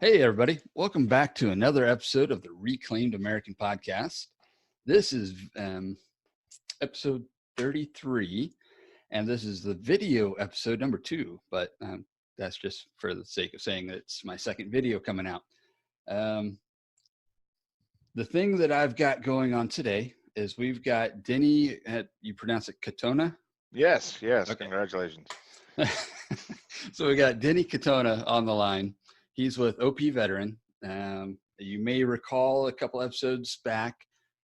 Hey, everybody. Welcome back to another episode of the Reclaimed American Podcast. This is episode 33, and this is the video episode number 2, but that's just for the sake of saying that it's my second video coming out. The thing that I've got going on today is we've got Denny, you pronounce it Katona? Yes, okay. Congratulations. So we got Denny Katona on the line. He's with O.P.Veteran. You may recall a couple episodes back,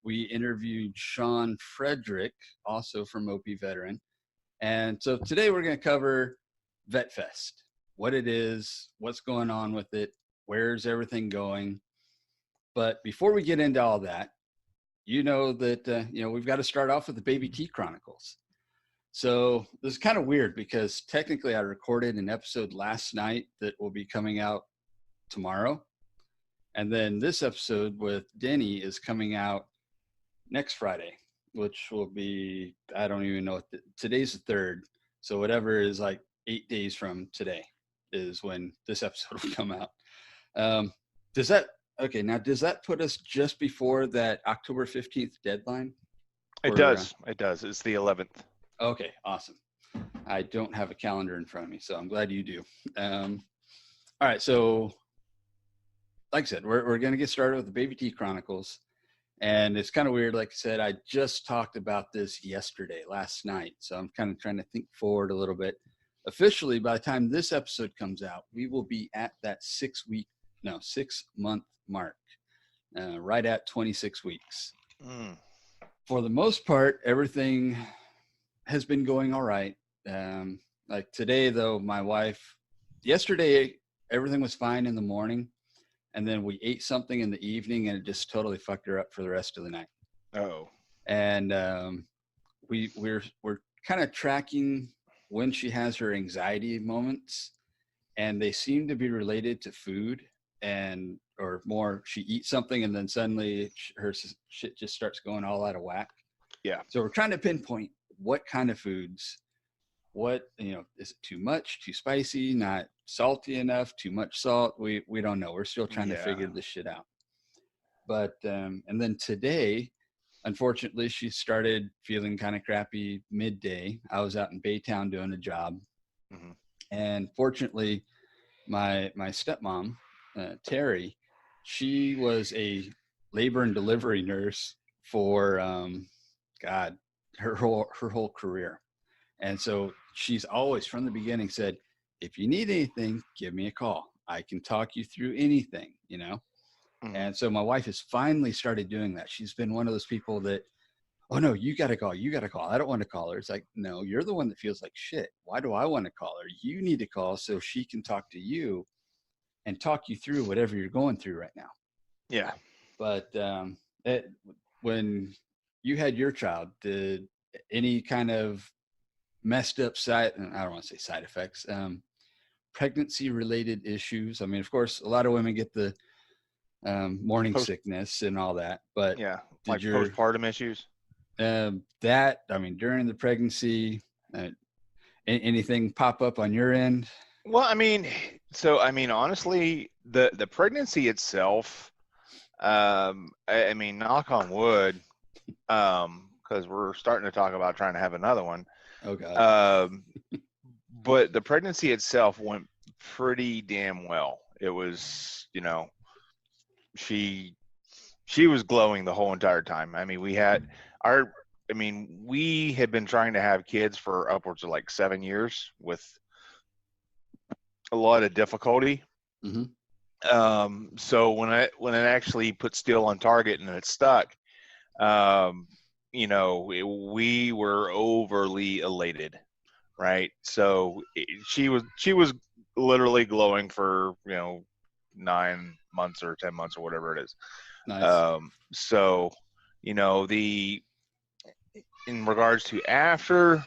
we interviewed Sean Frederick, also from O.P.Veteran. And so today we're going to cover VetFest, what it is, what's going on with it, where's everything going. But before we get into all that, you know that we've got to start off with the Baby T Chronicles. So this is kind of weird because technically I recorded an episode last night that will be coming out tomorrow. And then this episode with Denny is coming out next Friday, which will be, I don't even know, today's the 3rd. So whatever is like 8 days from today is when this episode will come out. Does that put us just before that October 15th deadline? It does. It's the 11th. Okay, awesome. I don't have a calendar in front of me, so I'm glad you do. All right, so like I said, we're going to get started with the Baby T Chronicles. And it's kind of weird. Like I said, I just talked about this last night. So I'm kind of trying to think forward a little bit. Officially, by the time this episode comes out, we will be at that 6 month mark, right at 26 weeks. For the most part, everything has been going all right. Like today, though, yesterday, everything was fine in the morning. And then we ate something in the evening and it just totally fucked her up for the rest of the night. Oh. And we're kind of tracking when she has her anxiety moments, and they seem to be related to food, or more, she eats something and then suddenly her shit just starts going all out of whack. Yeah. So we're trying to pinpoint what kind of foods, is it too much, too spicy, not salty enough, too much salt? We don't know. We're still trying to figure this shit out. But and then today, unfortunately, she started feeling kind of crappy midday. I was out in Baytown doing a job. Mm-hmm. And fortunately, my stepmom, Terry, she was a labor and delivery nurse for her whole career. And so she's always from the beginning said, if you need anything, give me a call. I can talk you through anything, Mm-hmm. And so my wife has finally started doing that. She's been one of those people that, oh no, you got to call. I don't want to call her. It's like, no, you're the one that feels like shit. Why do I want to call her? You need to call so she can talk to you and talk you through whatever you're going through right now. Yeah. But when you had your child, did any kind of messed up I don't want to say side effects, pregnancy related issues? I mean, of course, a lot of women get the morning sickness and all that, but yeah, like postpartum issues. During the pregnancy, anything pop up on your end? Well, honestly, the pregnancy itself, knock on wood, because we're starting to talk about trying to have another one. Oh God. But the pregnancy itself went pretty damn well. It was, she was glowing the whole entire time. I mean, we had been trying to have kids for upwards of like 7 years with a lot of difficulty. Mm-hmm. So when it actually put steel on target and it stuck, we were overly elated, right? So she was literally glowing for 9 months or 10 months or whatever it is. Nice. So in regards to after,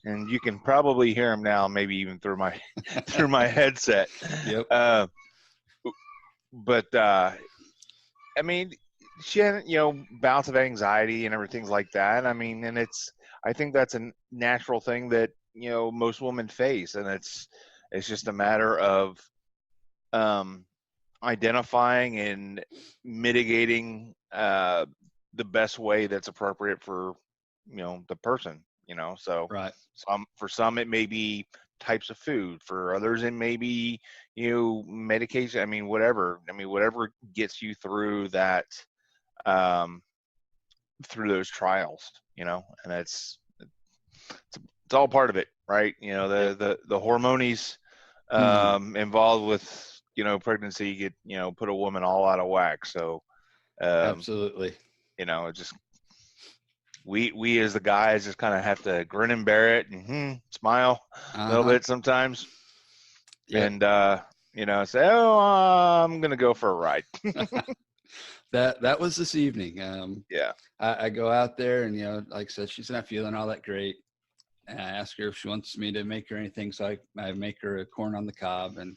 and you can probably hear him now, maybe even through my headset. Yep. She had bouts of anxiety and everything like that. I think that's a natural thing that most women face, and it's just a matter of identifying and mitigating the best way that's appropriate for the person. So Right. for some it may be types of food. For others it may be medication. Whatever gets you through that, through those trials. And it's all part of it, right? The hormones involved with pregnancy get put a woman all out of whack. So Absolutely. it just we as the guys just kind of have to grin and bear it and smile a little bit sometimes. Yep. And say, oh, I'm gonna go for a ride. That was this evening. Yeah. I go out there and like I said, she's not feeling all that great. And I ask her if she wants me to make her anything, so I make her a corn on the cob. And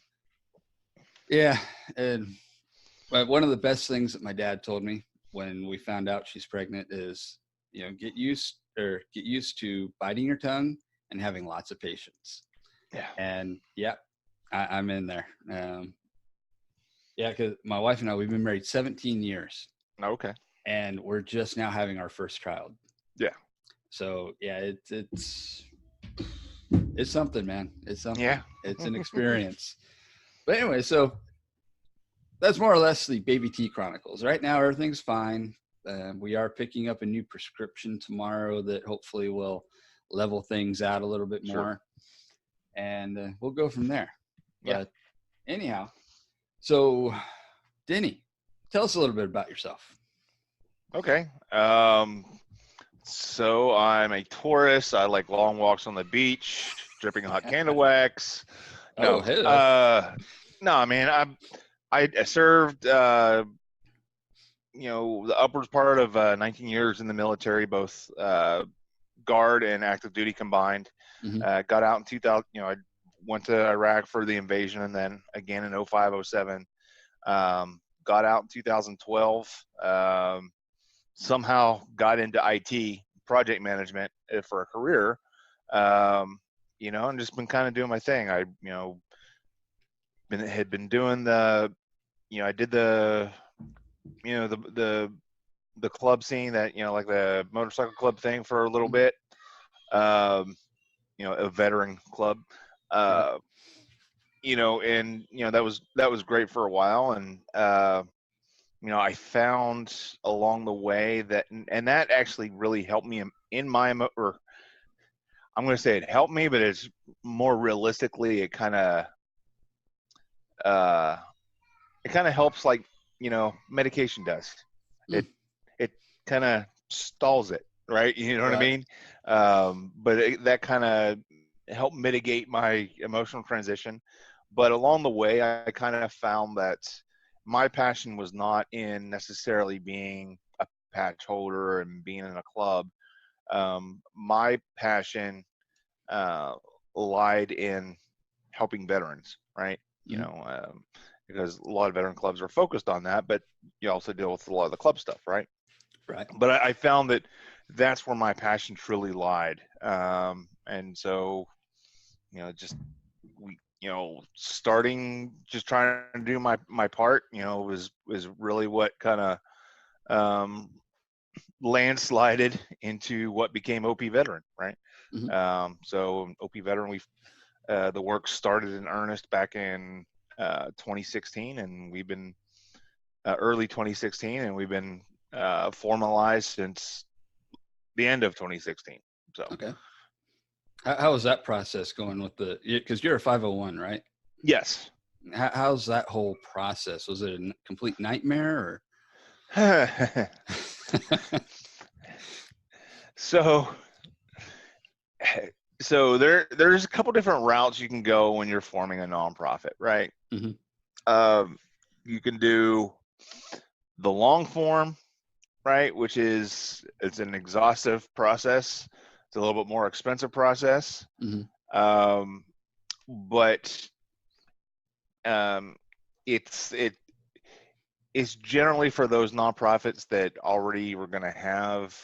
yeah, and but one of the best things that my dad told me when we found out she's pregnant is, get used to biting your tongue and having lots of patience. Yeah. And yeah, I'm in there. Yeah, because my wife and I, we've been married 17 years. Okay. And we're just now having our first child. Yeah. So yeah, it's something, man. It's something. Yeah. It's an experience. But anyway, so that's more or less the Baby T Chronicles. Right now, everything's fine. We are picking up a new prescription tomorrow that hopefully will level things out a little bit more. And we'll go from there. Yeah. But anyhow, so Denny, tell us a little bit about yourself. Okay. So I'm a tourist. I like long walks on the beach, dripping hot candle wax. No, no, man. I served, the upwards part of 19 years in the military, both guard and active duty combined. Got out in 2000. I went to Iraq for the invasion, and then again in 05, 07. Got out in 2012. Somehow got into IT project management for a career. And just been kind of doing my thing. I had been doing I did the club scene, that like the motorcycle club thing for a little bit. A veteran club. And that was great for a while. And I found along the way that, and that actually really helped me in my, or I'm going to say it helped me, but it's more realistically, it kind of helps, like, medication does. It kind of stalls it, right? You know what I mean? But that kind of helped mitigate my emotional transition. But along the way, I kind of found that my passion was not in necessarily being a patch holder and being in a club. My passion lied in helping veterans, right? Because a lot of veteran clubs are focused on that, but you also deal with a lot of the club stuff, right? Right. But I found that that's where my passion truly lied. And so, starting, just trying to do my part, was really what kind of landslided into what became O.P.Veteran, right? So O.P.Veteran, the work started in earnest back in 2016, and we've been early 2016, and we've been formalized since the end of 2016. So okay. How was that process going with because you're a 501, right? Yes. How's that whole process? Was it a complete nightmare, or? So there's a couple different routes you can go when you're forming a nonprofit, right? You can do the long form, right, which it's an exhaustive process. It's a little bit more expensive process. But it's generally for those nonprofits that already were going to have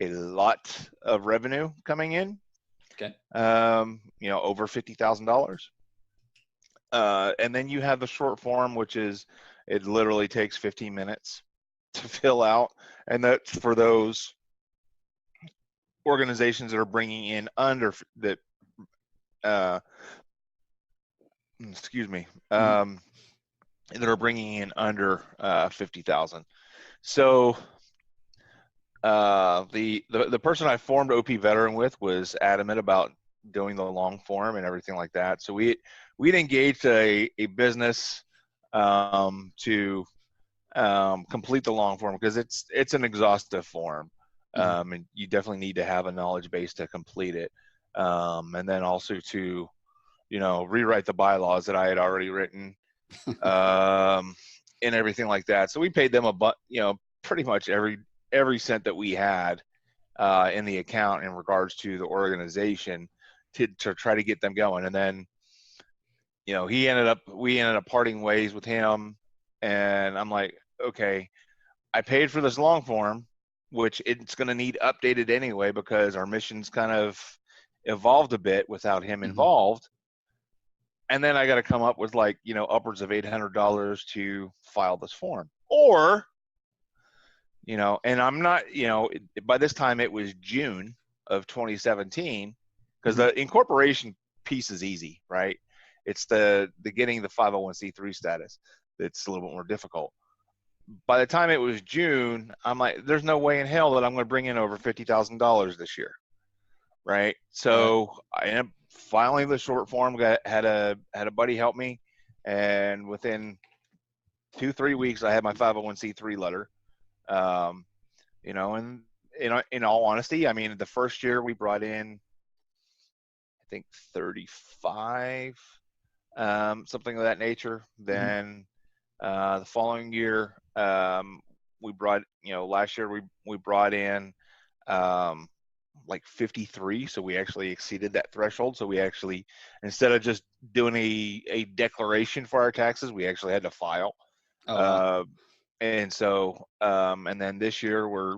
a lot of revenue coming in. Okay. Over $50,000. And then you have the short form, which is, it literally takes 15 minutes to fill out. And that's for those organizations that are bringing in under that, excuse me, that are bringing in under 50,000. So the person I formed O.P.Veteran with was adamant about doing the long form and everything like that. So we'd engaged a business to complete the long form, because it's an exhaustive form, and you definitely need to have a knowledge base to complete it, and then also to rewrite the bylaws that I had already written, and everything like that. So we paid them pretty much every cent that we had in the account in regards to the organization to try to get them going. And then we ended up parting ways with him, and I'm like, okay, I paid for this long form, which it's going to need updated anyway because our mission's kind of evolved a bit without him involved. And then I got to come up with upwards of $800 to file this form, or and I'm not, by this time it was June of 2017, because the incorporation piece is easy, right? It's the getting the 501c3 status that's a little bit more difficult. By the time it was June, I'm like, there's no way in hell that I'm going to bring in over $50,000 this year, right? So I ended up filing the short form. Had a buddy help me, and within 2-3 weeks, I had my 501c3 letter. And in all honesty, I mean, the first year we brought in, I think 35, something of that nature. Then the following year, we brought, last year we brought in like 53, so we actually exceeded that threshold. So we actually, instead of just doing a declaration for our taxes, we actually had to file. And so, and then this year we're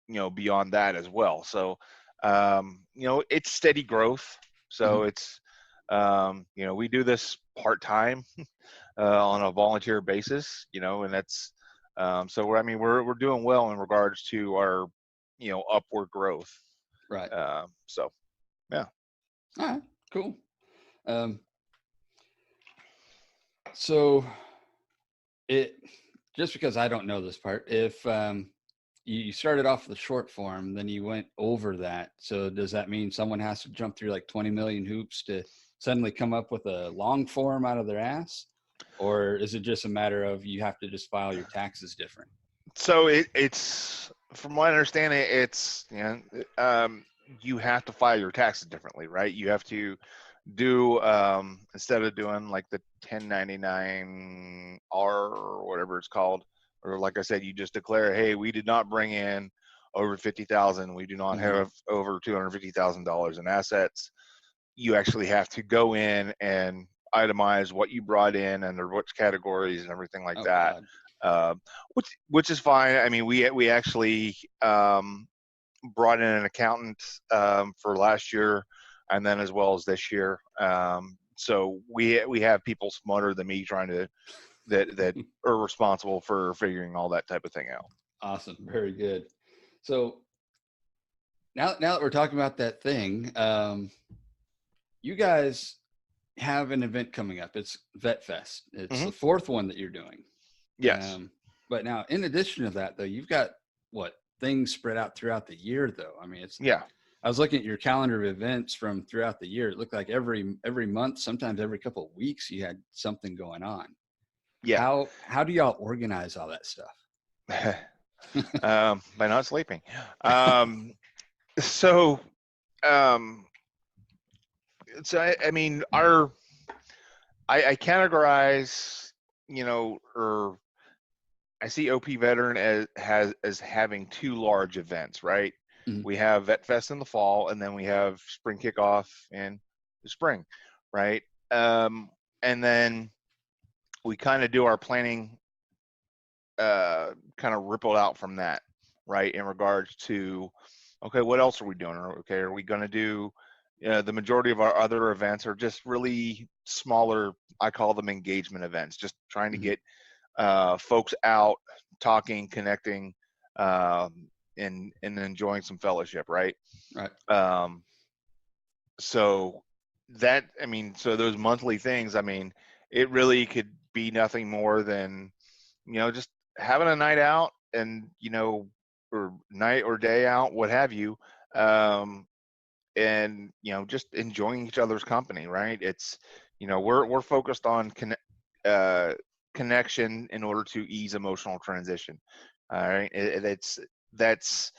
beyond that as well. So, it's steady growth. So it's, we do this part-time on a volunteer basis, and that's, so we're doing well in regards to our, upward growth. Right. So, yeah. All right, cool. So just because I don't know this part, if you started off with the short form, then you went over that. So does that mean someone has to jump through like 20 million hoops to suddenly come up with a long form out of their ass? Or is it just a matter of you have to just file your taxes different? So it's, from what I understand, it's, you have to file your taxes differently, right? You have to do, instead of doing like the 1099 R or whatever it's called, or like I said, you just declare, hey, we did not bring in over 50,000. We do not have over $250,000 in assets. You actually have to go in and itemize what you brought in under which categories and everything like that. Which is fine. I mean, we actually brought in an accountant for last year, and then as well as this year. So we have people smarter than me trying to that are responsible for figuring all that type of thing out. Awesome, very good. So now that we're talking about that thing, you guys have an event coming up. It's VetFest. It's the fourth one that you're doing. Yes. But now, in addition to that, though, you've got things spread out throughout the year, though. I mean, I was looking at your calendar of events from throughout the year. It looked like every month, sometimes every couple of weeks, you had something going on. Yeah. How do y'all organize all that stuff? By not sleeping. So I mean, I categorize, or I see O.P.Veteran as having two large events, right? We have VetFest in the fall, and then we have spring kickoff in the spring, right? And then we kind of do our planning, kind of rippled out from that, right? In regards to, okay, what else are we doing? Okay, are we going to do The majority of our other events are just really smaller. I call them engagement events, just trying to get folks out, talking, connecting, and enjoying some fellowship, right? Right. So that, I mean, so those monthly things, I mean, it really could be nothing more than, just having a night out and, or night or day out, what have you. And, just enjoying each other's company, right? It's, we're focused on connection in order to ease emotional transition. All right. That's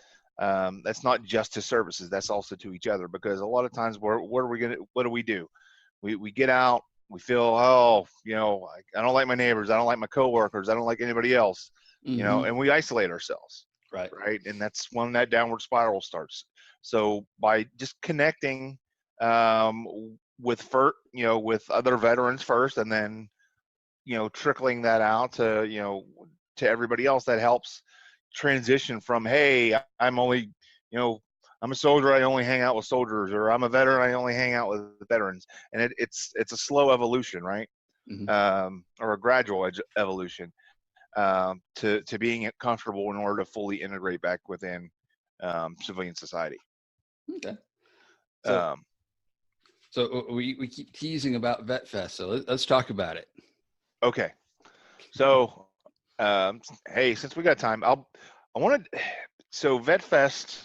not just to services. That's also to each other, because a lot of times what do we do? We get out, we feel, I don't like my neighbors. I don't like my coworkers. I don't like anybody else, and we isolate ourselves. Right. Right. And that's when that downward spiral starts. So by just connecting with with other veterans first, and then trickling that out to everybody else, that helps transition from, hey, I'm a soldier, I only hang out with soldiers, or I'm a veteran, I only hang out with veterans. And it's a slow evolution, right? Or a gradual evolution to being comfortable in order to fully integrate back within civilian society. Okay. So, we keep teasing about VetFest, so let's talk about it. Okay. So, hey, since we got time, so VetFest.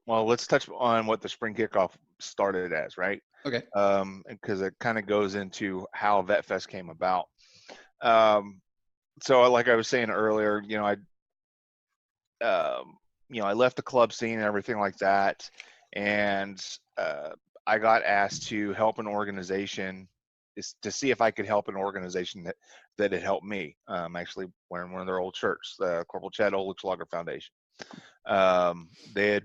Let's touch on what the spring kickoff started as, right? Okay. Because it kind of goes into how VetFest came about. So like I was saying earlier, I left the club scene and everything like that, and I got asked to help an organization, to see if I could help an organization that had helped me. Actually, wearing one of their old shirts, the Corporal Chad Oldschlager Foundation. They had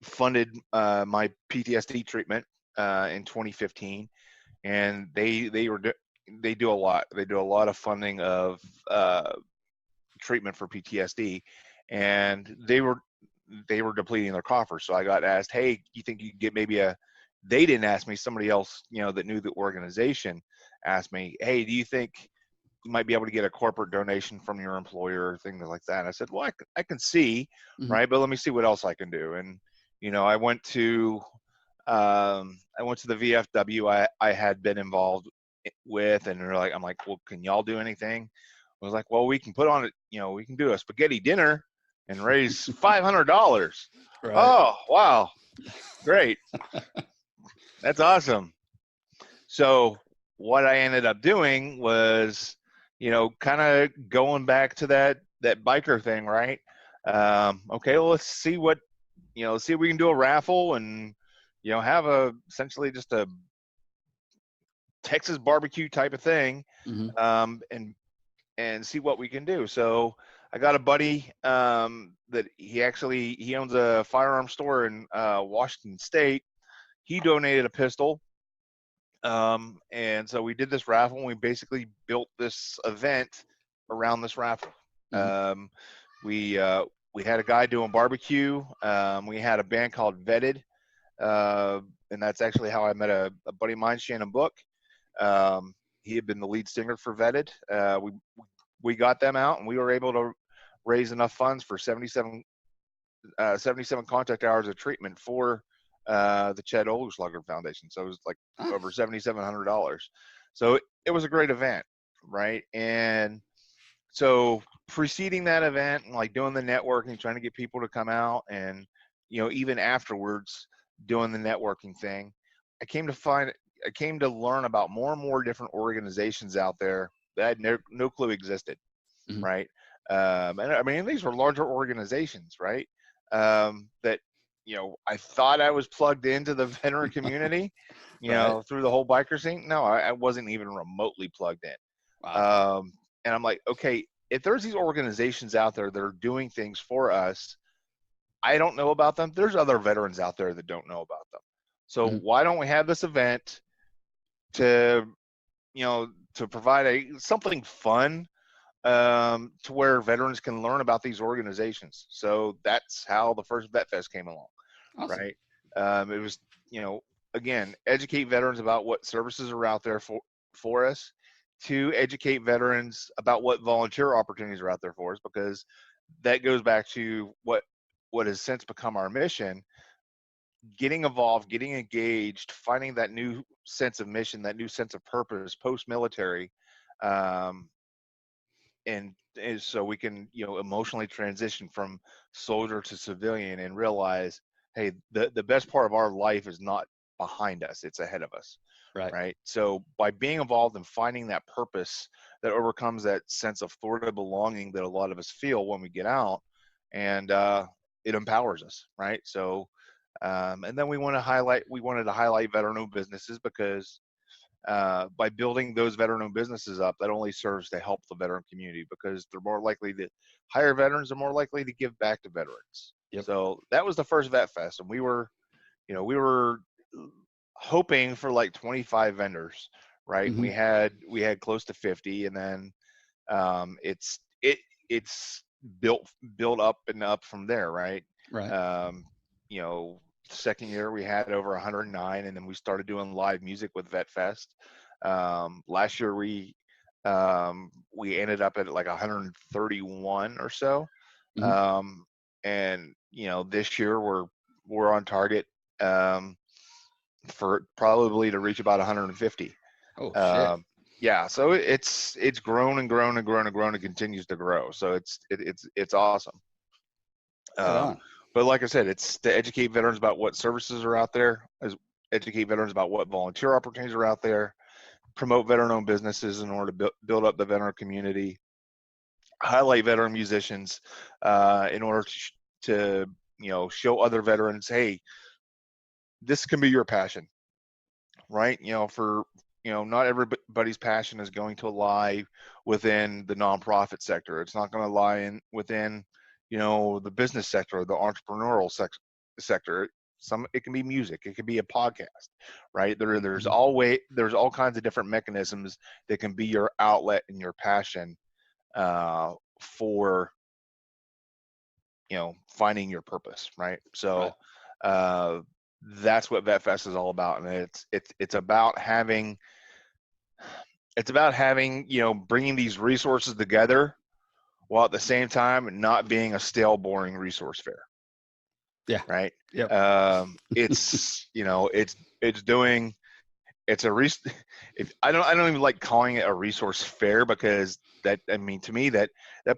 funded my PTSD treatment in 2015, and they do a lot. They do a lot of funding of treatment for PTSD, and they were depleting their coffers. So I got asked, hey, you think you could get maybe they didn't ask me, somebody else, that knew the organization asked me, hey, do you think you might be able to get a corporate donation from your employer, or things like that? And I said, well, I can see, right, but let me see what else I can do. And, I went to the VFW I had been involved with, and I'm like, well, can y'all do anything? I was like, well, we can put on it, we can do a spaghetti dinner and raise $500. Right. Oh, wow. Great. That's awesome. So what I ended up doing was, kind of going back to that biker thing, right? Okay, well, let's see what, see if we can do a raffle and, have essentially just a Texas barbecue type of thing, and see what we can do. So I got a buddy that he owns a firearm store in Washington State. He donated a pistol. And so we did this raffle, and we basically built this event around this raffle. We had a guy doing barbecue. We had a band called Vetted, and that's actually how I met a buddy of mine, Shannon Book. He had been the lead singer for Vetted. We got them out, and we were able to raise enough funds for 77 contact hours of treatment for the Chad Oldschlager Foundation. So it was like over $7,700. So it was a great event, right? And so preceding that event, and like doing the networking, trying to get people to come out, and even afterwards doing the networking thing, I came to learn about more and more different organizations out there that I had no clue existed, right? And I mean, these were larger organizations, right? That I thought I was plugged into the veteran community, through the whole biker scene. No, I wasn't even remotely plugged in. Wow. And I'm like, okay, if there's these organizations out there that are doing things for us, I don't know about them. There's other veterans out there that don't know about them. So why don't we have this event to provide something fun, to where veterans can learn about these organizations? So that's how the first VetFest came along. Awesome. right? It was, again, educate veterans about what services are out there for us, to educate veterans about what volunteer opportunities are out there for us, because that goes back to what has since become our mission: getting involved, getting engaged, finding that new sense of mission, that new sense of purpose post-military, um, and so we can, emotionally transition from soldier to civilian and realize, hey, the best part of our life is not behind us, it's ahead of us. Right. Right. So by being involved and finding that purpose that overcomes that sense of Florida belonging that a lot of us feel when we get out, and it empowers us. Right. So and then we wanted to highlight veteran-owned businesses, because by building those veteran-owned businesses up, that only serves to help the veteran community, because they're more likely to hire veterans, are more likely to give back to veterans. Yep. So that was the first Vet Fest, and we were hoping for like 25 vendors, right? Mm-hmm. We had close to 50, and then it's built up and up from there, right? Right. You know, second year we had over 109, and then we started doing live music with VetFest. Last year we ended up at like 131 or so. Mm-hmm. And this year we're on target for probably to reach about 150. Oh shit. Yeah, so it's grown and grown and grown and grown and continues to grow. So it's awesome. Right on. But like I said, it's to educate veterans about what services are out there, educate veterans about what volunteer opportunities are out there, promote veteran-owned businesses in order to build up the veteran community, highlight veteran musicians in order to show other veterans, hey, this can be your passion, right? Not everybody's passion is going to lie within the nonprofit sector. It's not going to lie within the business sector or the entrepreneurial sector. It can be music, it can be a podcast, right? There's all kinds of different mechanisms that can be your outlet and your passion for finding your purpose, right? So Right. that's what VetFest is all about, and it's about having bringing these resources together while at the same time not being a stale, boring resource fair. Yeah. Right. Yep. I don't even like calling it a resource fair, because to me that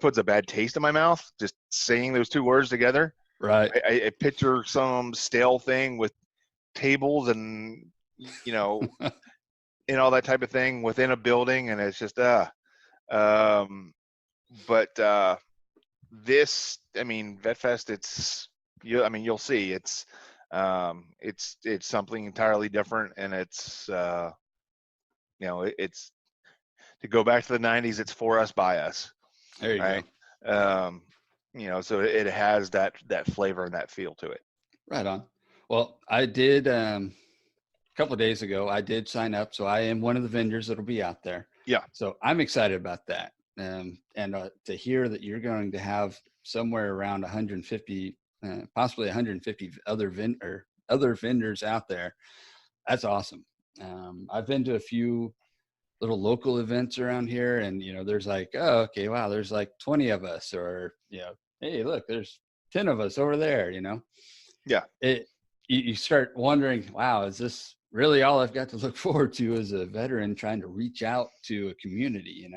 puts a bad taste in my mouth, just saying those two words together. Right. I picture some stale thing with tables and and all that type of thing within a building, and it's just but VetFest, you'll see it's something entirely different, and it's it's to go back to the 90s, it's for us by us, There you right? go. So it has that flavor and that feel to it. Right on. Well, I did a couple of days ago, I did sign up, so I am one of the vendors that'll be out there. Yeah. So I'm excited about that. And to hear that you're going to have somewhere around 150, possibly 150 other vendors out there, that's awesome. I've been to a few little local events around here, and there's like, oh, okay, wow, there's like 20 of us, or hey, look, there's 10 of us over there. Yeah. You start wondering, wow, is this really all I've got to look forward to as a veteran trying to reach out to a community?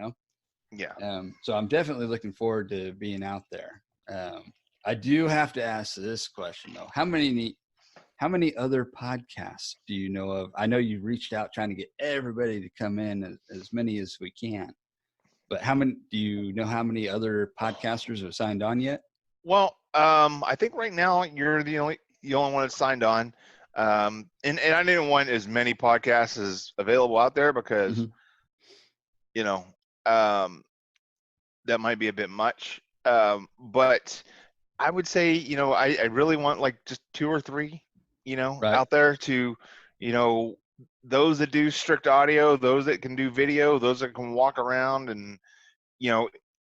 Yeah. So I'm definitely looking forward to being out there. I do have to ask this question though: how many other podcasts do you know of? I know you've reached out trying to get everybody to come in, as many as we can, but do you know how many other podcasters have signed on yet? Well, I think right now you're the only one that's signed on. And I didn't want as many podcasts as available out there, because that might be a bit much. But I would say, I really want like just 2 or 3, Right. out there to, those that do strict audio, those that can do video, those that can walk around and,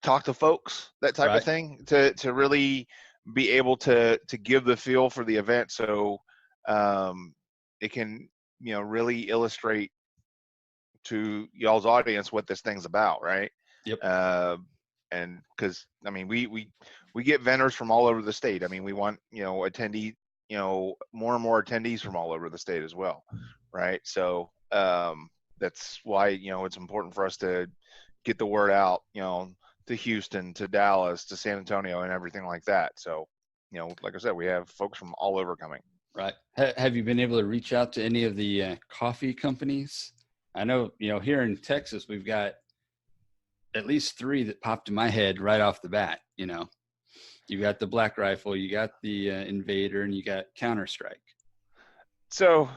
talk to folks, that type of Right. thing, to really be able to give the feel for the event, so it can, you know, really illustrate to y'all's audience what this thing's about, right? Yep. And because I mean, we get vendors from all over the state. I mean, we want, you know, more and more attendees from all over the state as well, right? So that's why, you know, it's important for us to get the word out, you know, to Houston, to Dallas, to San Antonio, and everything like that. So, you know, like I said, we have folks from all over coming. Right. Have you been able to reach out to any of the coffee companies? I know, you know, here in Texas, we've got at least 3 that popped in my head right off the bat. You know, you got the Black Rifle, you got the Invader, and you got Counter-Strike. So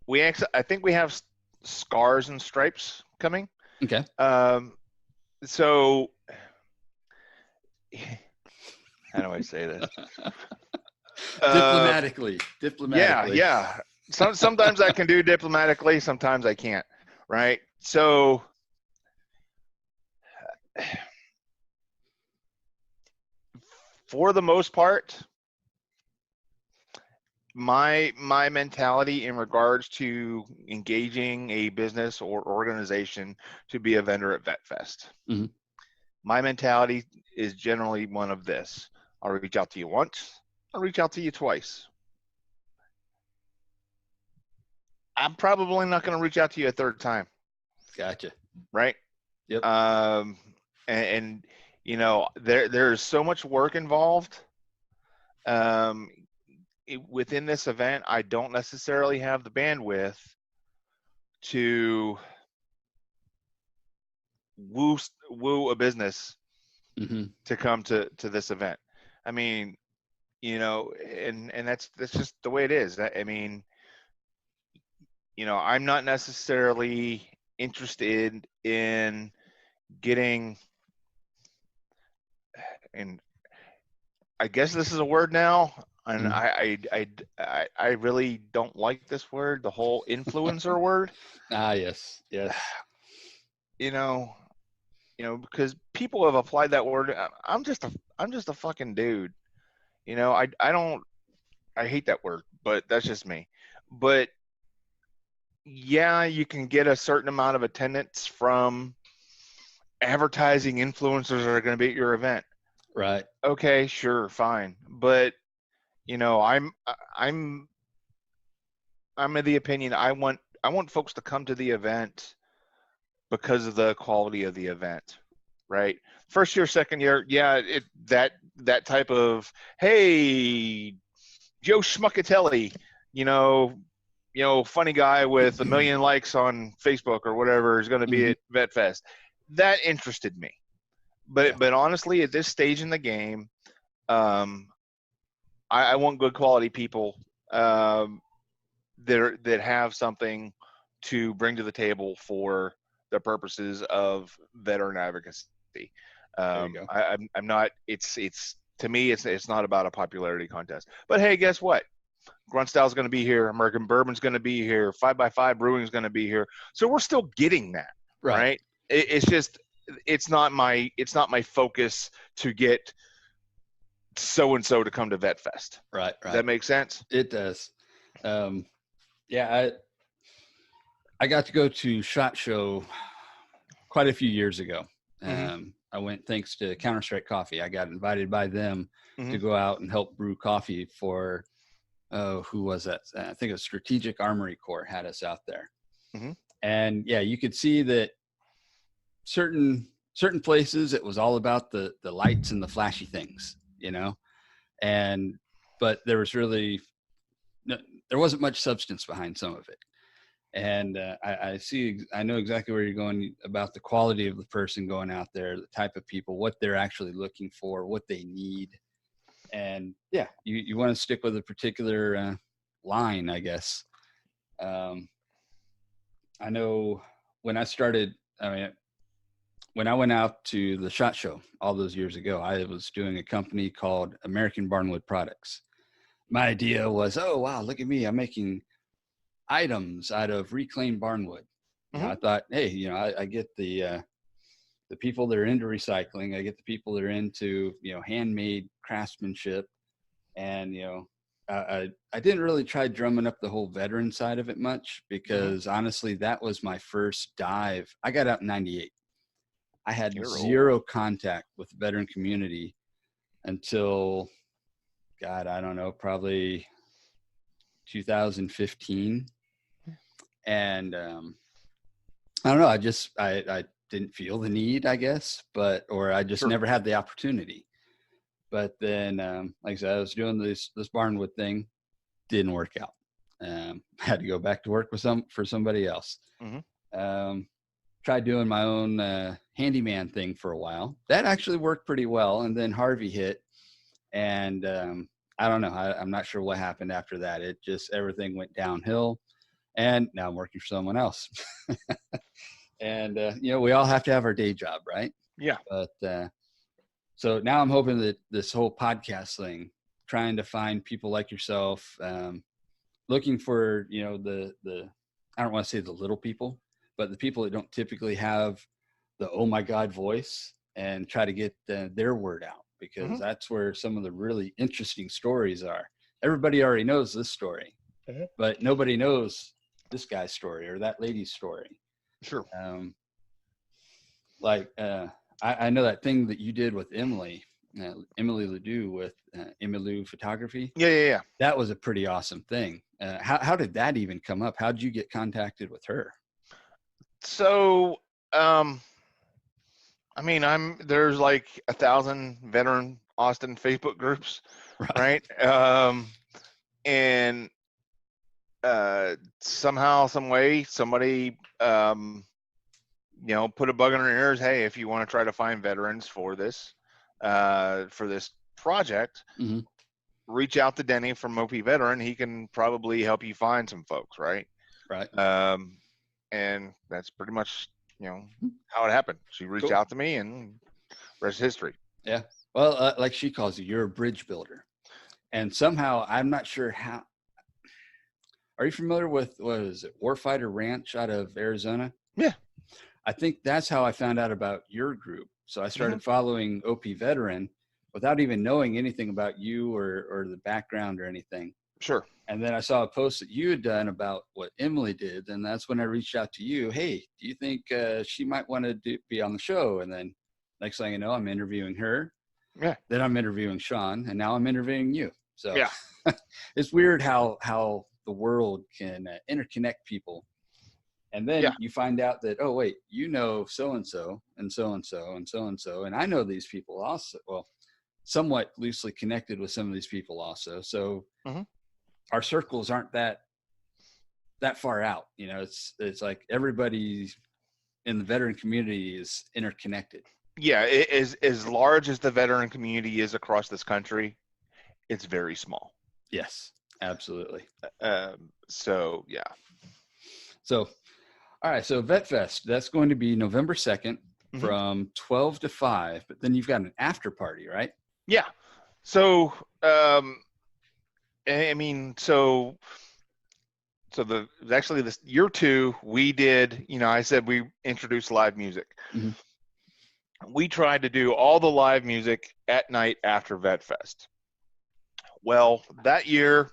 I think we have Scars and Stripes coming. Okay. So how do I say this? Diplomatically. Yeah. Sometimes I can do diplomatically, sometimes I can't, right? So for the most part, my mentality in regards to engaging a business or organization to be a vendor at VetFest, mm-hmm. my mentality is generally one of this: I'll reach out to you once, I'll reach out to you twice. I'm probably not going to reach out to you a third time. Gotcha. Right. Yep. And you know, there's so much work involved. Within this event, I don't necessarily have the bandwidth to woo a business mm-hmm. to come to this event. I mean, you know, and that's just the way it is. I mean, you know, I'm not necessarily interested in getting, and I guess this is a word now, and I really don't like this word, the whole influencer word. Yes. You know, because people have applied that word. I'm just a fucking dude. You know, I hate that word, but that's just me. But yeah, you can get a certain amount of attendance from advertising influencers that are going to be at your event. Right. Okay, sure, fine. But you know, I'm of the opinion I want folks to come to the event because of the quality of the event, right? First year, second year, yeah, that type of, hey, Joe Schmuckatelli, you know, funny guy with 1 million likes on Facebook or whatever is going to be at VetFest. That interested me, but honestly, at this stage in the game, I want good quality people that have something to bring to the table for the purposes of veteran advocacy. I'm not. It's to me, it's not about a popularity contest. But hey, guess what? Grunt Style's going to be here. American Bourbon's going to be here. 5x5 Brewing's going to be here. So we're still getting that, right? It's just it's not my focus to get so and so to come to VetFest. Right. Does that make sense? It does. Yeah, I got to go to SHOT Show quite a few years ago. I went thanks to Counter-Strike Coffee. I got invited by them to go out and help brew coffee for, who was that? I think it was Strategic Armory Corps had us out there. And yeah, you could see that certain places, it was all about the lights and the flashy things, you know, but there was really, there wasn't much substance behind some of it. And I know exactly where you're going about the quality of the person going out there, the type of people, what they're actually looking for, what they need. And yeah, you want to stick with a particular line, I guess. I know when I started, when I went out to the SHOT Show all those years ago, I was doing a company called American Barnwood Products. My idea was, oh, wow, look at me. I'm making items out of reclaimed barnwood. You know, I thought, hey, you know, I get the people that are into recycling. I get the people that are into, you know, handmade craftsmanship. And, I didn't really try drumming up the whole veteran side of it much because honestly, that was my first dive. I got out in 98. I had You're zero old. contact with the veteran community until, God, I don't know, probably 2015. And I don't know, I didn't feel the need, I guess, or I just Sure. never had the opportunity. But then, like I said, I was doing this barnwood thing, didn't work out. Had to go back to work for somebody else. Tried doing my own handyman thing for a while. That actually worked pretty well. And then Harvey hit, and I don't know. I'm not sure what happened after that. It just, everything went downhill, and now I'm working for someone else. And we all have to have our day job, right? Yeah. But so now I'm hoping that this whole podcast thing, trying to find people like yourself, looking for, the I don't want to say the little people, but the people that don't typically have the oh my God voice, and try to get their word out, because that's where some of the really interesting stories are. Everybody already knows this story, but nobody knows this guy's story or that lady's story. Sure. I know that thing that you did with Emily Ledoux with Emily Photography. Yeah. That was a pretty awesome thing. How did that even come up? How did you get contacted with her? So, there's like 1,000 veteran Austin Facebook groups, right? And somehow, some way, somebody, put a bug in our ears. Hey, if you want to try to find veterans for this project, reach out to Denny from O.P.Veteran. He can probably help you find some folks, right? Right. And that's pretty much, how it happened. She reached out to me, and rest is history. Yeah. Well, like she calls you, you're a bridge builder. And somehow, I'm not sure how. Are you familiar with, what is it, Warfighter Ranch out of Arizona? Yeah. I think that's how I found out about your group. So I started following O.P.Veteran without even knowing anything about you or the background or anything. Sure. And then I saw a post that you had done about what Emily did. And that's when I reached out to you. Hey, do you think she might want to be on the show? And then next thing you know, I'm interviewing her. Yeah. Then I'm interviewing Sean, and now I'm interviewing you. So yeah, it's weird how the world can interconnect people. And then you find out that, oh, wait, so-and-so and so-and-so and so-and-so. And I know these people also, well, somewhat loosely connected with some of these people also. So our circles aren't that far out. It's like everybody in the veteran community is interconnected. Yeah, it is, as large as the veteran community is across this country, it's very small. Yes, absolutely. So, yeah. So, all right. So VetFest, that's going to be November 2nd from 12 to 5, but then you've got an after party, right? Yeah. So, this year 2, we did, I said we introduced live music. We tried to do all the live music at night after VetFest. Well, that year,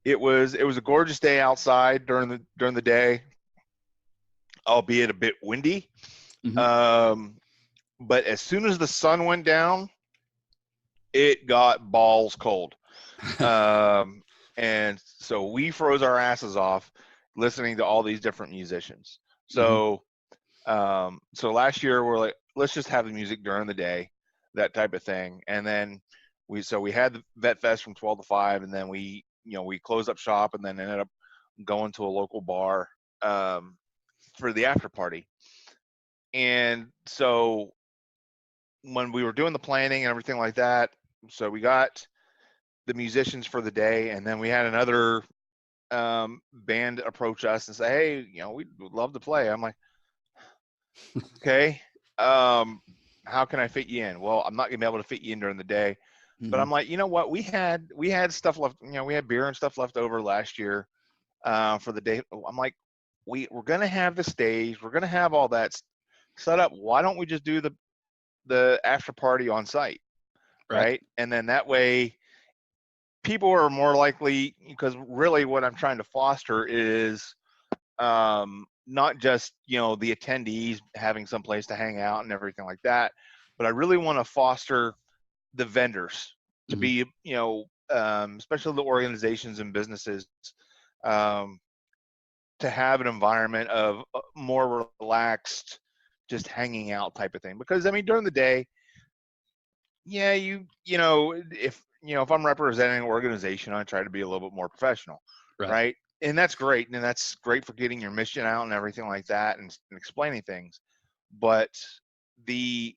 it was a gorgeous day outside during the day, albeit a bit windy. But as soon as the sun went down, it got balls cold. And so we froze our asses off listening to all these different musicians. So, so last year we're like, let's just have the music during the day, that type of thing. And then we had the VetFest from 12 to 5, and then we closed up shop, and then ended up going to a local bar for the after party. And so when we were doing the planning and everything like that, so we got the musicians for the day, and then we had another band approach us and say, hey, we'd love to play. I'm like, okay, how can I fit you in? Well, I'm not gonna be able to fit you in during the day, but I'm like, you know what, we had stuff left, we had beer and stuff left over last year for the day. I'm like, we're gonna have the stage, we're gonna have all that set up. Why don't we just do the after party on site? right? And then that way people are more likely, because really what I'm trying to foster is not just, the attendees having some place to hang out and everything like that, but I really want to foster the vendors to be, especially the organizations and businesses, um, to have an environment of more relaxed, just hanging out type of thing. Because I mean, during the day, yeah, if I'm representing an organization, I try to be a little bit more professional, right? And that's great, and that's great for getting your mission out and everything like that, and explaining things. But the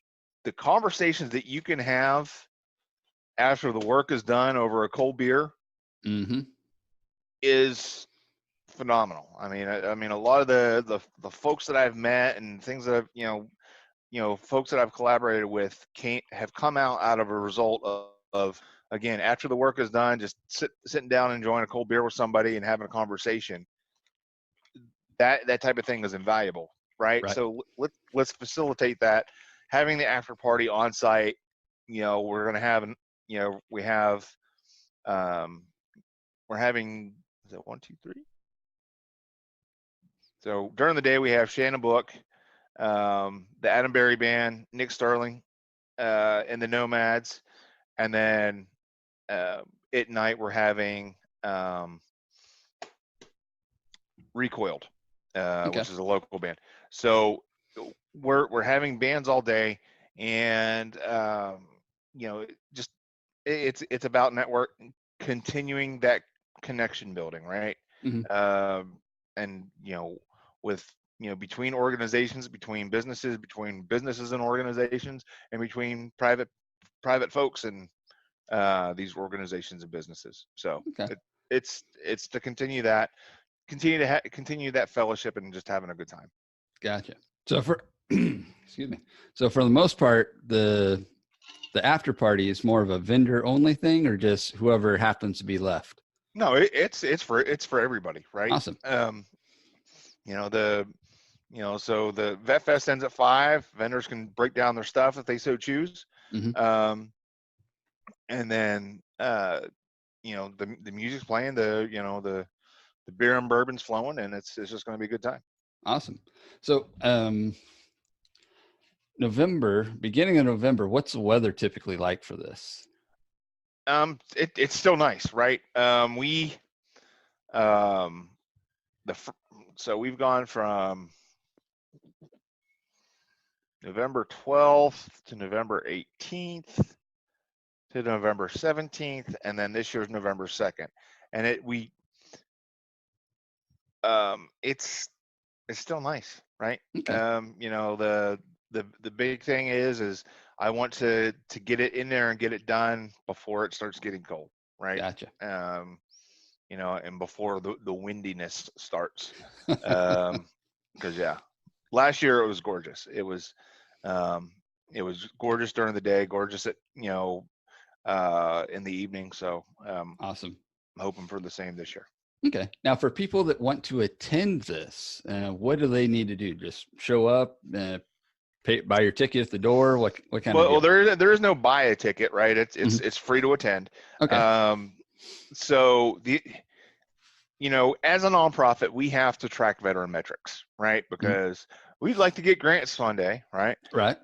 conversations that you can have after the work is done over a cold beer is phenomenal. I mean, a lot of the folks that I've met and things that I've, folks that I've collaborated with have come out of a result of again, after the work is done, just sitting down and enjoying a cold beer with somebody and having a conversation. That type of thing is invaluable, right? So let's facilitate that. Having the after party on site, we're going to have, we're having, is it 1, 2, 3? So during the day we have Shannon Book, the Adam Berry Band, Nick Sterling, and the Nomads, and then at night we're having Recoiled, which is a local band. So we're having bands all day, and just it's about network, continuing that connection building, right? And with between organizations, between businesses and organizations, and between private folks and these organizations and businesses. So it's to continue that fellowship and just having a good time. Gotcha. So for excuse me. So for the most part, the after party is more of a vendor only thing, or just whoever happens to be left? No, it's for everybody, right? Awesome. So the VetFest ends at 5. Vendors can break down their stuff if they so choose. And then the music's playing, the beer and bourbon's flowing, and it's just going to be a good time. Awesome. So beginning of November, what's the weather typically like for this? It's still nice, right? So we've gone from November 12th to November 18th to November 17th, and then this year's November 2nd. And it's still nice, right? The big thing is I want to get it in there and get it done before it starts getting cold, right? Gotcha. And before the windiness starts. Because last year it was gorgeous. It was gorgeous during the day, gorgeous at in the evening. So awesome. I'm hoping for the same this year. Okay. Now, for people that want to attend this, what do they need to do? Just show up, buy your ticket at the door. What kind of? Well, there is no buy a ticket, right? It's free to attend. Okay. So as a nonprofit, we have to track veteran metrics, right? Because we'd like to get grants someday, right? Right.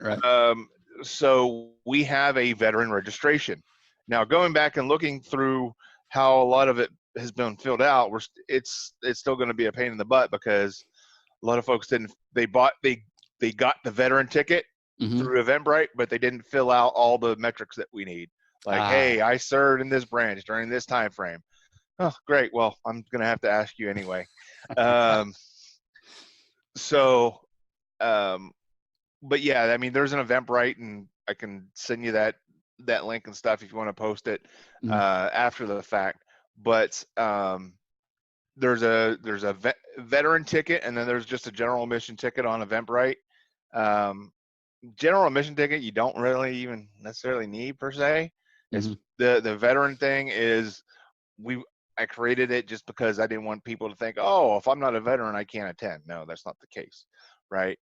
So we have a veteran registration. Now, going back and looking through how a lot of it has been filled out, it's still going to be a pain in the butt, because a lot of folks they got the veteran ticket through Eventbrite, but they didn't fill out all the metrics that we need. Like, hey, I served in this branch during this time frame. Oh, great. Well, I'm going to have to ask you anyway. But yeah, I mean, there's an Eventbrite, and I can send you that link and stuff if you want to post it after the fact. But there's a veteran ticket, and then there's just a general admission ticket on Eventbrite. General admission ticket you don't really even necessarily need per se. It's the veteran thing is I created it just because I didn't want people to think, oh, if I'm not a veteran, I can't attend. No, that's not the case, right?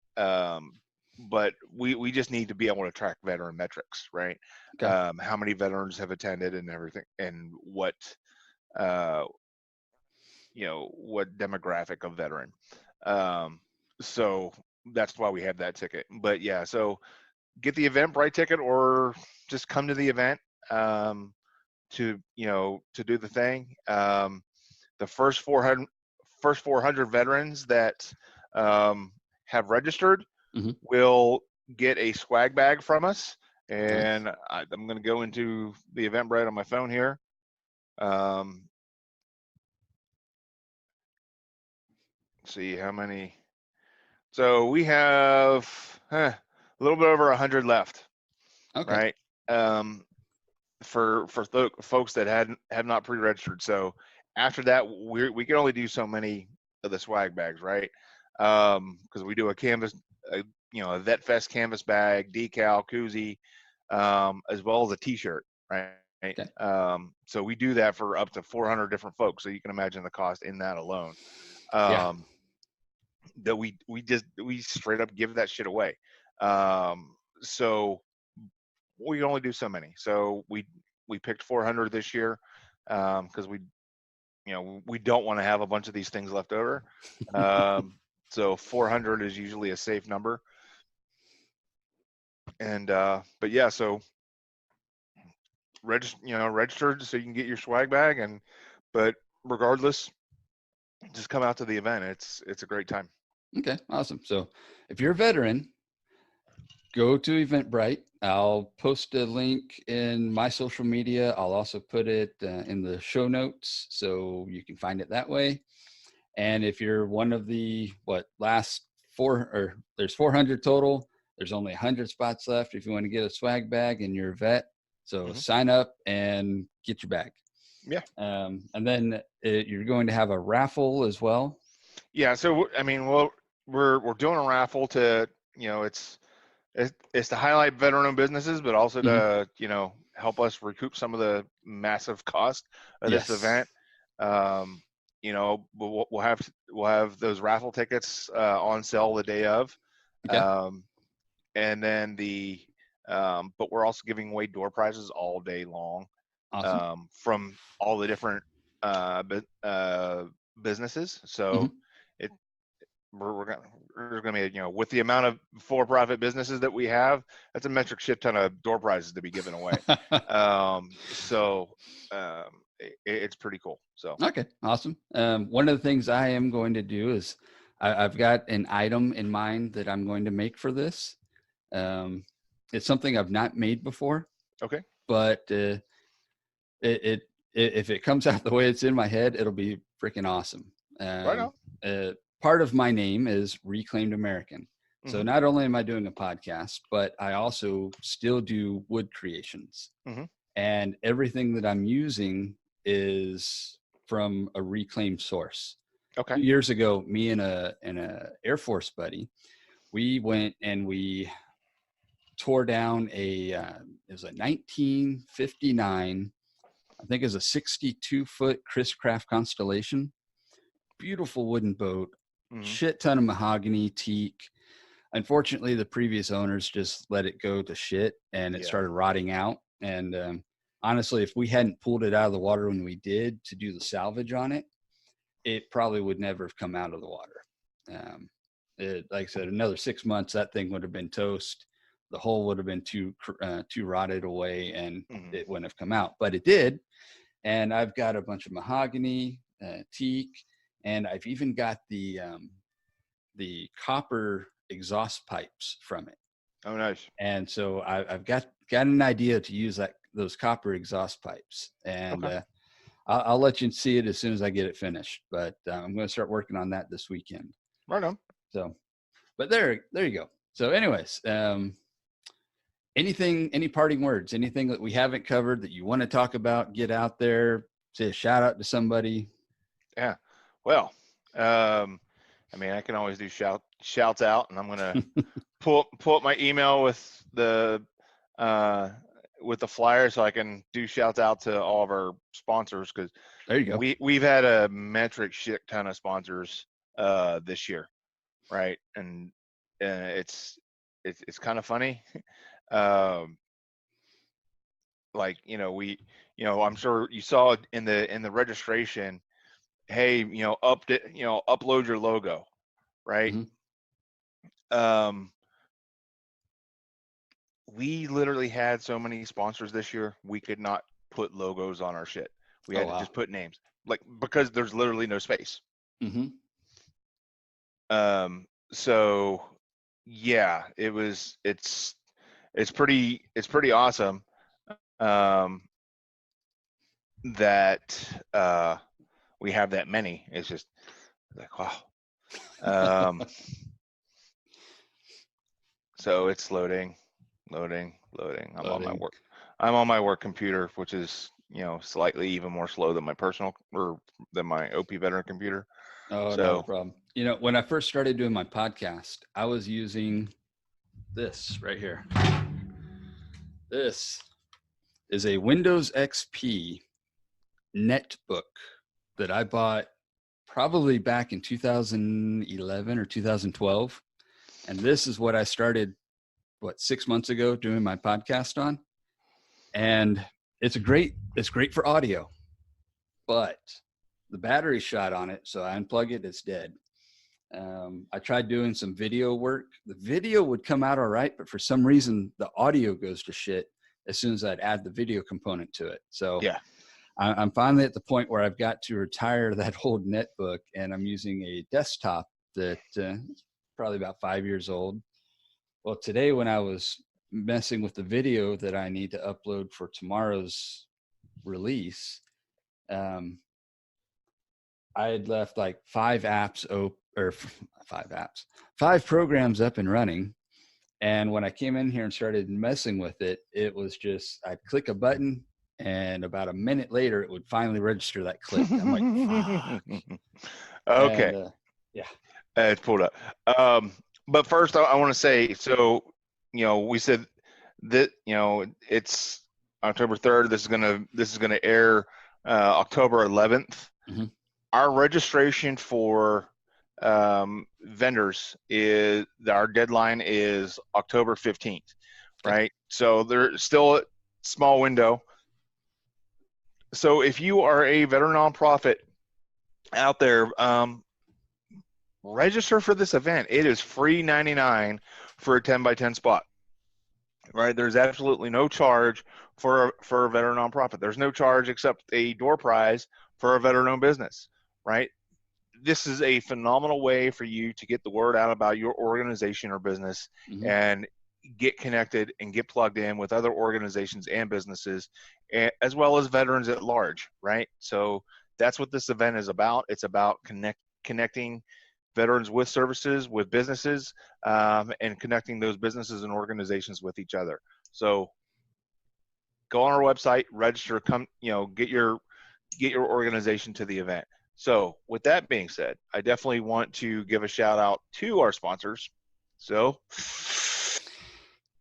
but we just need to be able to track veteran metrics, right? Okay. How many veterans have attended and everything, and what uh, what demographic of veteran. Um, so that's why we have that ticket. But yeah, so get the Eventbrite ticket or just come to the event to do the thing. The first 400 veterans that have registered Mm-hmm. will get a swag bag from us. Nice. And I'm going to go into the Eventbrite on my phone here. See how many. So we have a little bit over 100 left, Okay. right? For folks that have not pre-registered. So after that, we can only do so many of the swag bags, right? Because we do a canvas, a VetFest canvas bag, decal, koozie, as well as a T-shirt, right? Okay. So we do that for up to 400 different folks. So you can imagine the cost in that alone. Yeah. That we straight up give that shit away. So we can only do so many. So we picked 400 this year because we don't want to have a bunch of these things left over. So 400 is usually a safe number. And but yeah, so registered so you can get your swag bag. But regardless, just come out to the event. It's a great time. Okay. Awesome. So if you're a veteran, go to Eventbrite. I'll post a link in my social media. I'll also put it in the show notes so you can find it that way. And if you're one of the last four, or there's 400 total, there's only 100 spots left if you want to get a swag bag and you're a vet. So sign up and get your bag. Yeah. And then you're going to have a raffle as well. Yeah. So I mean, we're doing a raffle to it's to highlight veteran-owned businesses, but also Mm-hmm. to help us recoup some of the massive cost of this Yes. event. We'll have those raffle tickets on sale the day of, Okay. and then but we're also giving away door prizes all day long Awesome. from all the different businesses. Mm-hmm. So it there's going to be with the amount of for-profit businesses that we have, that's a metric shit ton of door prizes to be given away. So it's pretty cool. So Okay, awesome. One of the things I am going to do is I've got an item in mind that I'm going to make for this. It's something I've not made before, okay, but it if it comes out the way it's in my head, it'll be freaking awesome. right on. Part of my name is Reclaimed American. So Mm-hmm. not only am I doing a podcast, but I also still do wood creations. Mm-hmm. And everything that I'm using is from a reclaimed source. Okay. Years ago, me and a Air Force buddy, we went and we tore down it was a 1959, I think it was a 62-foot Chris Craft Constellation. Beautiful wooden boat, Mm-hmm. shit ton of mahogany, teak. Unfortunately, the previous owners just let it go to shit and it started rotting out. And honestly, if we hadn't pulled it out of the water when we did to do the salvage on it, it probably would never have come out of the water. Like I said, another 6 months, that thing would have been toast. The hole would have been too rotted away, and Mm-hmm. it wouldn't have come out. But it did, and I've got a bunch of mahogany, teak, and I've even got the copper exhaust pipes from it. Oh, nice. And so I've got an idea to use those copper exhaust pipes, and Okay. I'll let you see it as soon as I get it finished. But I'm going to start working on that this weekend. Right on. So, but there you go. So, anyways, any parting words? Anything that we haven't covered that you want to talk about? Get out there, say a shout out to somebody. Yeah. Well, I mean, I can always do shouts out, and I'm gonna pull up my email with the flyer so I can do shouts out to all of our sponsors, because There you go. We've had a metric shit ton of sponsors this year, right? And it's it's kind of funny. um, like, I'm sure you saw in the registration, hey, upload your logo, right? We literally had so many sponsors this year, we could not put logos on our shit. We had to just put names, like, because there's literally no space. So yeah, it's pretty awesome that we have that many. It's just like, wow. So it's loading. I'm on my work computer, which is, slightly even more slow than my personal, or than my Op-Veteran computer. Oh, not a problem. When I first started doing my podcast, I was using this right here. This is a Windows XP netbook that I bought probably back in 2011 or 2012. And this is what I started, 6 months ago, doing my podcast on. And it's great for audio, but the battery shot on it. So I unplug it, it's dead. I tried doing some video work. The video would come out all right, but for some reason the audio goes to shit as soon as I'd add the video component to it. So yeah, I'm finally at the point where I've got to retire that old netbook, and I'm using a desktop that is probably about 5 years old. Well, today when I was messing with the video that I need to upload for tomorrow's release, I had left like five programs up and running. And when I came in here and started messing with it, it was just, I'd click a button and about a minute later, it would finally register that click. I'm like, fuck. Okay. And, yeah. It's pulled up. But first I want to say, so, we said that, it's October 3rd. This is gonna air October 11th. Our registration for vendors is, our deadline is October 15th, right? So there's still a small window. So if you are a veteran nonprofit out there, register for this event. It is free 99 for a 10 by 10 spot, right? There's absolutely no charge for a veteran nonprofit. There's no charge except a door prize for a veteran-owned business, right? This is a phenomenal way for you to get the word out about your organization or business, and get connected and get plugged in with other organizations and businesses, as well as veterans at large, right? So that's what this event is about. It's about connecting veterans with services, with businesses, and connecting those businesses and organizations with each other. So go on our website, register, come, get your organization to the event. So with that being said, I definitely want to give a shout out to our sponsors. So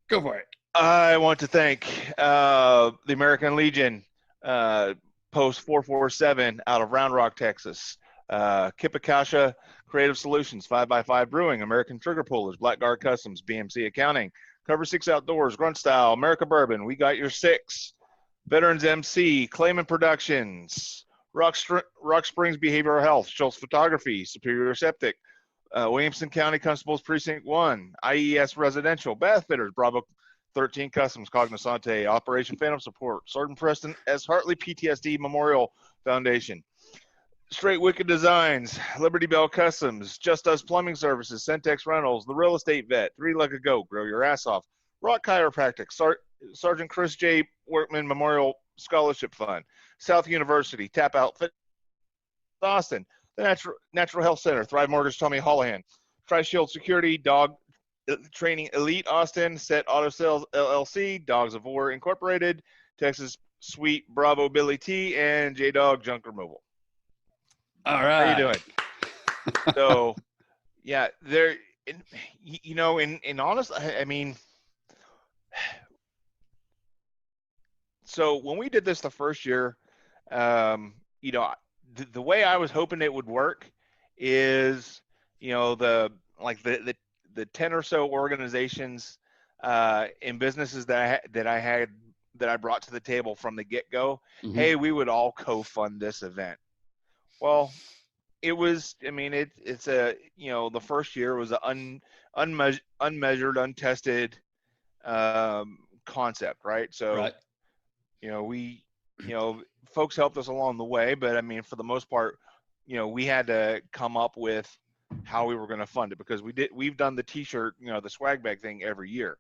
go for it. I want to thank the American Legion, Post 447 out of Round Rock, Texas. Kipakasha Creative Solutions, 5x5 Brewing, American Trigger Pullers, Blackguard Customs, BMC Accounting, Cover 6 Outdoors, Grunt Style, America Bourbon, We Got Your Six, Veterans MC, Clayman Productions, Rock Springs Behavioral Health, Schultz Photography, Superior Septic, Williamson County Constables Precinct 1, IES Residential, Bath Fitters, Bravo 13 Customs, Cognosante, Operation Phantom Support, Sergeant Preston S. Hartley PTSD Memorial Foundation, Straight Wicked Designs, Liberty Bell Customs, Just Us Plumbing Services, Centex Rentals, The Real Estate Vet, Three Legged Goat, Grow Your Ass Off, Rock Chiropractic, Sergeant Chris J. Workman Memorial Scholarship Fund, South University, Tap Outfit, Austin, the Natural Health Center, Thrive Mortgage, Tommy Hollahan, Tri-Shield Security, Dog Training Elite Austin, Set Auto Sales LLC, Dogs of War Incorporated, Texas Sweet Bravo Billy T, and J-Dog Junk Removal. All right. How you doing? So, yeah, there, in honest, I mean, so when we did this the first year, the way I was hoping it would work is, the the 10 or so organizations in businesses that I brought to the table from the get-go, hey, we would all co-fund this event. Well, it was, I mean, it's a, the first year was an unmeasured, untested concept, right? So, right. We, folks helped us along the way, but I mean, for the most part, we had to come up with how we were going to fund it, because we've done the t-shirt, the swag bag thing every year.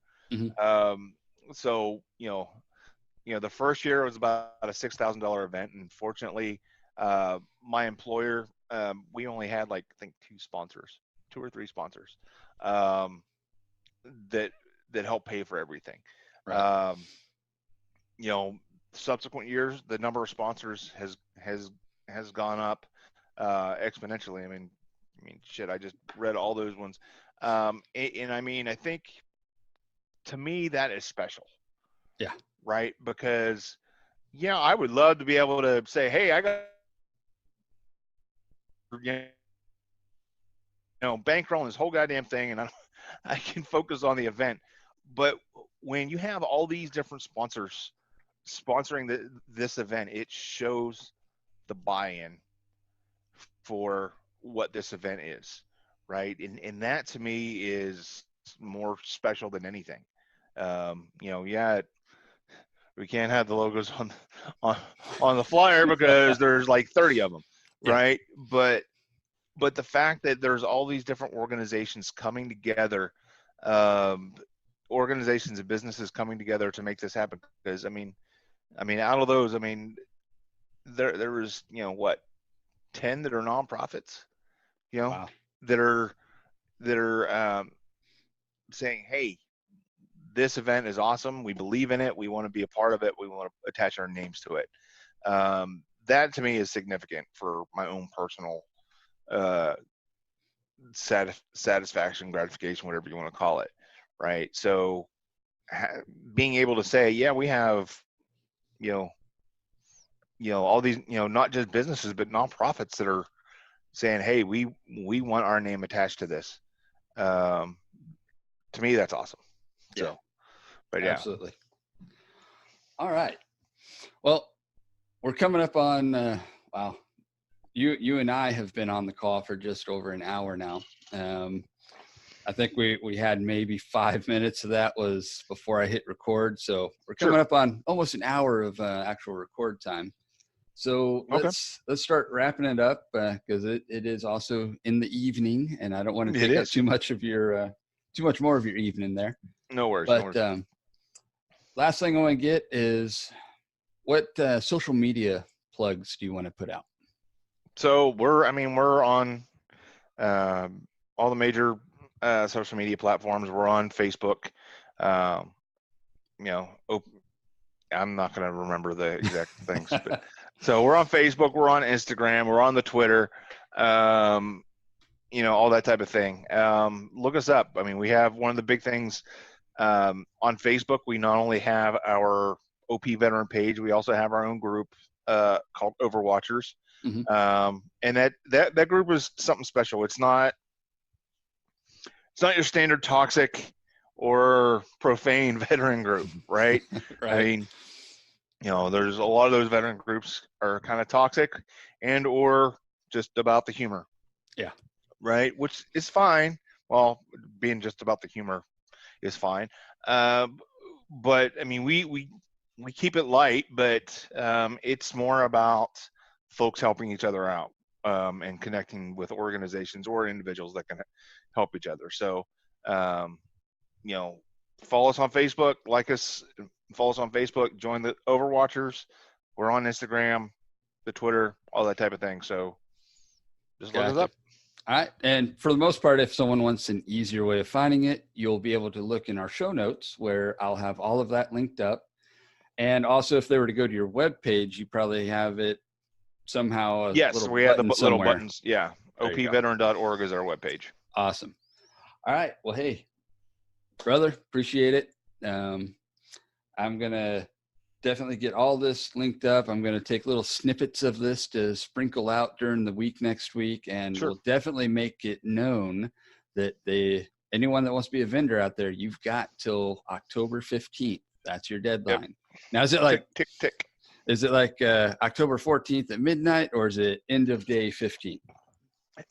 So, the first year was about a $6,000 event. And fortunately, my employer, we only had like, I think 2 or 3 sponsors, that helped pay for everything. Right. Subsequent years, the number of sponsors has gone up exponentially. I mean, shit, I just read all those ones. And I mean, I think, to me, that is special. Yeah. Right. Because, I would love to be able to say, hey, I got, bankroll this whole goddamn thing, and I can focus on the event. But when you have all these different sponsors sponsoring this event, it shows the buy-in for what this event is, right? And that, to me, is more special than anything. We can't have the logos on the flyer because there's like 30 of them, right? Yeah. But the fact that there's all these different organizations coming together, organizations and businesses coming together to make this happen. Because I mean, out of those, there was, 10 that are nonprofits, Wow. that are saying, hey, this event is awesome. We believe in it. We want to be a part of it. We want to attach our names to it. That, to me, is significant for my own personal satisfaction, gratification, whatever you want to call it, right? So being able to say, yeah, we have, all these, not just businesses, but nonprofits that are saying, hey, we want our name attached to this. To me, that's awesome. Yeah. So, but yeah. Absolutely. All right. Well, we're coming up on, wow. You and I have been on the call for just over an hour now. I think we had maybe 5 minutes of that was before I hit record. So we're coming up on almost an hour of actual record time. So let's start wrapping it up, because it is also in the evening, and I don't want to take up too much more of your evening there. No worries. But last thing I want to get is, what social media plugs do you want to put out? So we're on all the major social media platforms. We're on Facebook. I'm not going to remember the exact things, but so we're on Facebook, we're on Instagram, we're on the Twitter, all that type of thing. Look us up. We have one of the big things on Facebook. We not only have our O.P.Veteran page, we also have our own group called Overwatchers. And that group is something special. It's not your standard toxic or profane veteran group, right? Right. There's a lot of those veteran groups are kind of toxic and or just about the humor. Yeah. Right, which is fine. Well, being just about the humor is fine. But we keep it light, but it's more about folks helping each other out, and connecting with organizations or individuals that can help each other. So, follow us on Facebook, like us, follow us on Facebook, join the Overwatchers. We're on Instagram, the Twitter, all that type of thing. So just look us up. All right. And for the most part, if someone wants an easier way of finding it, you'll be able to look in our show notes, where I'll have all of that linked up. And also, if they were to go to your webpage, you probably have it somehow. Yes, we have the little buttons. Yeah. OPVeteran.org is our webpage. Awesome. All right. Well, hey, brother, appreciate it. I'm going to definitely get all this linked up. I'm going to take little snippets of this to sprinkle out during the week next week, and we'll definitely make it known that anyone that wants to be a vendor out there, you've got till October 15th. That's your deadline. Yep. Now, is it like tick, tick, tick. Is it like October 14th at midnight, or is it end of day 15th?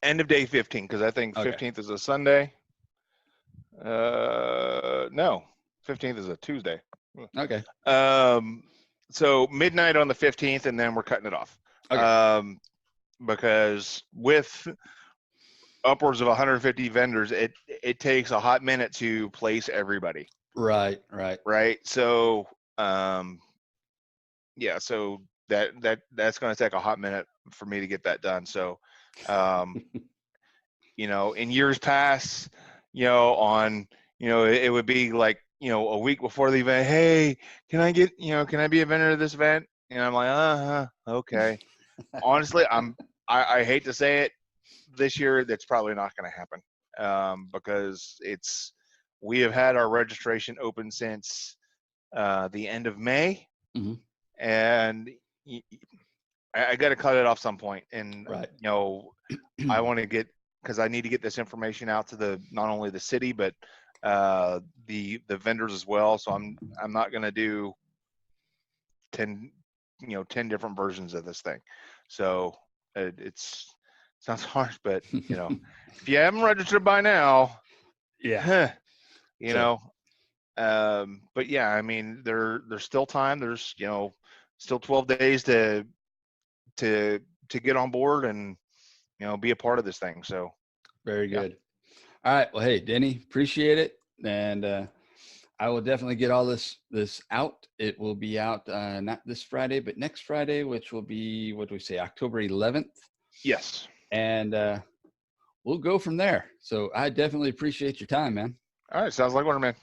End of day 15, because I think 15th is a Sunday. No, 15th is a Tuesday. Okay. So midnight on the 15th, and then we're cutting it off. Okay. Because with upwards of 150 vendors, it takes a hot minute to place everybody. Right. So, yeah, so that's going to take a hot minute for me to get that done. So, in years past, it would be like, a week before the event, hey, can I be a vendor of this event? And I'm like, okay. Honestly, I hate to say it, this year that's probably not going to happen, because we have had our registration open since the end of May, and I got to cut it off some point. And right. I want to because I need to get this information out to not only the city but the vendors as well. So I'm not going to do 10 different versions of this thing. So it's sounds harsh, but if you haven't registered by now, yeah, but yeah, I mean, there's still time. There's still 12 days to get on board and be a part of this thing. So very good. All right, well, hey Denny, appreciate it, and I will definitely get all this out. It will be out not this Friday but next Friday, which will be, what do we say, October 11th. Yes. And we'll go from there. So I definitely appreciate your time, man. All right, sounds like one, man.